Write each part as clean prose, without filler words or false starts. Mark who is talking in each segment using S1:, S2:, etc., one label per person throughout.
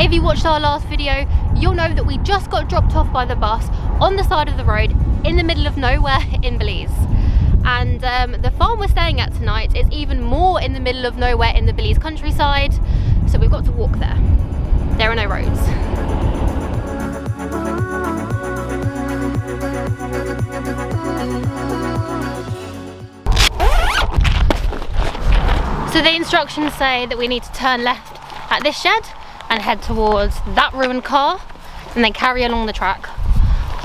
S1: If you watched our last video, you'll know that we just got dropped off by the bus on the side of the road in the middle of nowhere in Belize. And the farm we're staying at tonight is even more in the middle of nowhere in the Belize countryside, so we've got to walk there. There are no roads. So the instructions say that we need to turn left at this shed and head towards that ruined car and then carry along the track.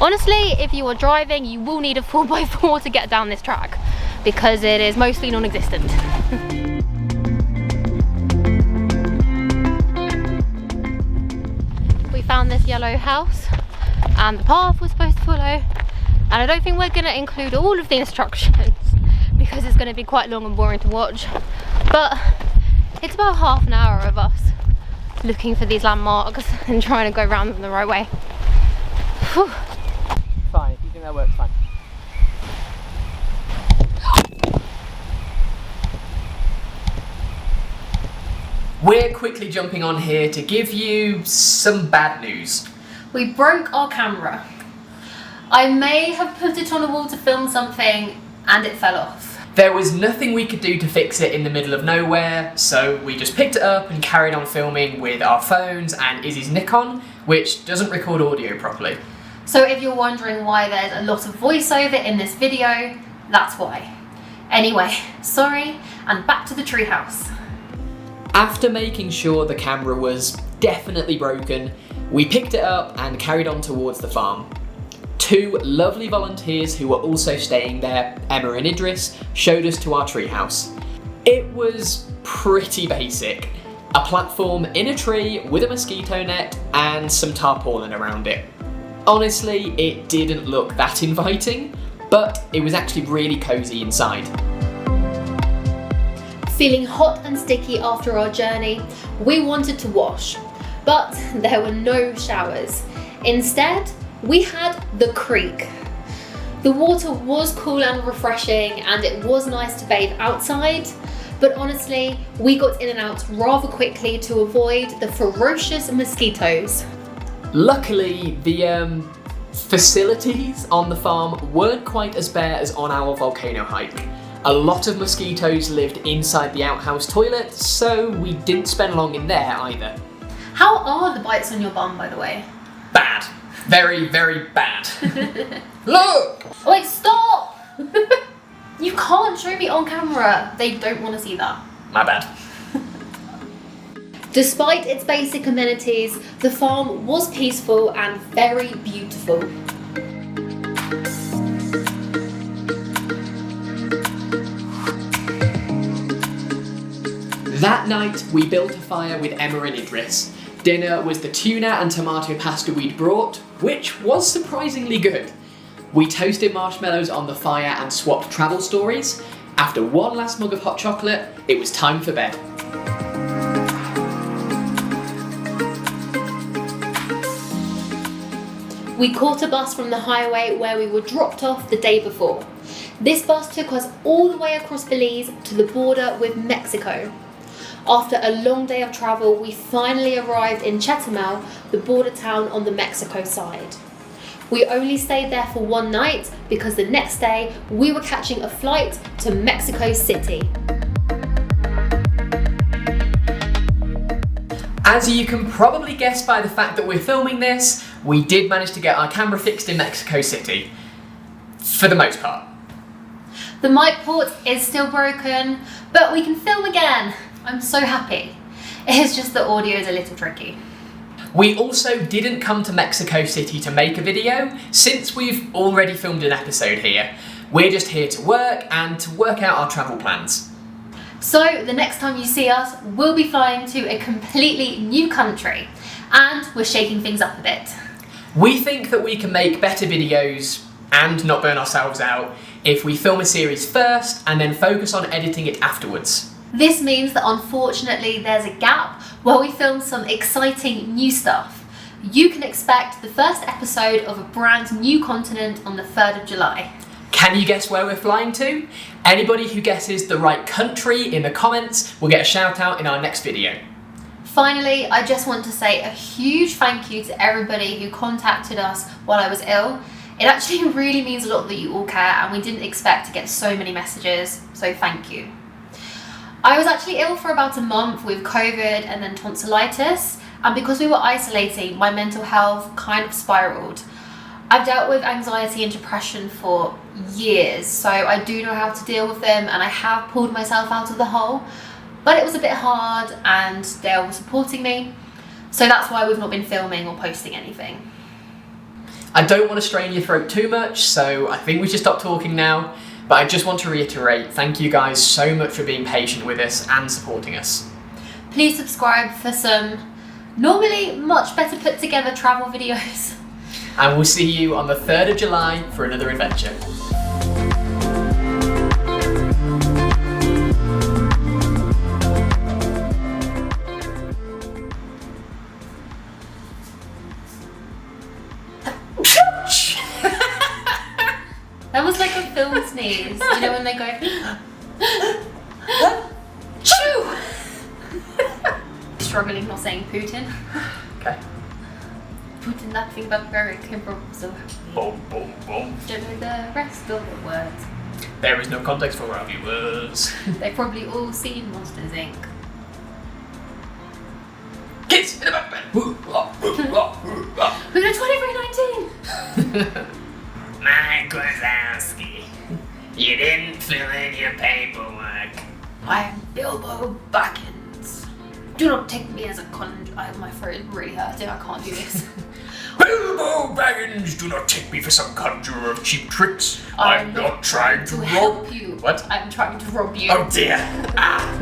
S1: Honestly, if you are driving, you will need a 4x4 to get down this track because it is mostly non-existent. We found this yellow house and the path we're supposed to follow, and I don't think we're going to include all of the instructions because it's going to be quite long and boring to watch, but it's about half an hour of us looking for these landmarks and trying to go around them the right way. Whew.
S2: Fine, if you think that works, fine. We're quickly jumping on here to give you some bad news.
S1: We broke our camera. I may have put it on a wall to film something and it fell off.
S2: There was nothing we could do to fix it in the middle of nowhere, so we just picked it up and carried on filming with our phones and Izzy's Nikon, which doesn't record audio properly.
S1: So if you're wondering why there's a lot of voiceover in this video, that's why. Anyway, sorry, and back to the treehouse.
S2: After making sure the camera was definitely broken, we picked it up and carried on towards the farm. Two lovely volunteers who were also staying there, Emma and Idris, showed us to our treehouse. It was pretty basic. A platform in a tree with a mosquito net and some tarpaulin around it. Honestly, it didn't look that inviting, but it was actually really cozy inside.
S1: Feeling hot and sticky after our journey, we wanted to wash, but there were no showers. Instead, we had the creek. The water was cool and refreshing and it was nice to bathe outside, but honestly, we got in and out rather quickly to avoid the ferocious mosquitoes.
S2: Luckily, the facilities on the farm weren't quite as bare as on our volcano hike. A lot of mosquitoes lived inside the outhouse toilet, so we didn't spend long in there either.
S1: How are the bites on your bum, by the way?
S2: Bad. Very, very bad. Look!
S1: Like, stop! You can't show me on camera. They don't want to see that.
S2: My bad.
S1: Despite its basic amenities, the farm was peaceful and very beautiful.
S2: That night, we built a fire with Emma and Idris. Dinner was the tuna and tomato pasta we'd brought, which was surprisingly good. We toasted marshmallows on the fire and swapped travel stories. After one last mug of hot chocolate, it was time for bed.
S1: We caught a bus from the highway where we were dropped off the day before. This bus took us all the way across Belize to the border with Mexico. After a long day of travel, we finally arrived in Chetumal, the border town on the Mexico side. We only stayed there for one night because the next day we were catching a flight to Mexico City.
S2: As you can probably guess by the fact that we're filming this, we did manage to get our camera fixed in Mexico City. For the most part.
S1: The mic port is still broken, but we can film again. I'm so happy. It's just the audio is a little tricky.
S2: We also didn't come to Mexico City to make a video, since we've already filmed an episode here. We're just here to work and to work out our travel plans.
S1: So the next time you see us, we'll be flying to a completely new country, and we're shaking things up a bit.
S2: We think that we can make better videos and not burn ourselves out if we film a series first and then focus on editing it afterwards.
S1: This means that unfortunately there's a gap where we film some exciting new stuff. You can expect the first episode of a brand new continent on the 3rd of July.
S2: Can you guess where we're flying to? Anybody who guesses the right country in the comments will get a shout out in our next video.
S1: Finally, I just want to say a huge thank you to everybody who contacted us while I was ill. It actually really means a lot that you all care, and we didn't expect to get so many messages, so thank you. I was actually ill for about a month with COVID and then tonsillitis, and because we were isolating, my mental health kind of spiraled. I've dealt with anxiety and depression for years, so I do know how to deal with them, and I have pulled myself out of the hole, but it was a bit hard and they're all supporting me, so that's why we've not been filming or posting anything.
S2: I don't want to strain your throat too much, so I think we should stop talking now. But I just want to reiterate, thank you guys so much for being patient with us and supporting us.
S1: Please subscribe for some normally much better put together travel videos.
S2: And we'll see you on the 3rd of July for another adventure.
S1: That was like a film sneeze. You know when they go... Choo! Struggling not saying Putin.
S2: Okay.
S1: Putin nothing but American so
S2: Boom, boom, boom.
S1: don't know the rest of the words.
S2: There is no context for our viewers.
S1: They've probably all seen Monsters Inc.
S2: Kids in the backpack.
S1: We're going to 2019!
S2: Mike Wazowski, you didn't fill in your paperwork.
S1: I am Bilbo Baggins. Do not take me as a my throat is really hurting, I can't do this.
S2: Bilbo Baggins, do not take me for some conjurer of cheap tricks. I'm not trying to
S1: help you.
S2: What?
S1: I'm trying to rob you.
S2: Oh dear. Ah.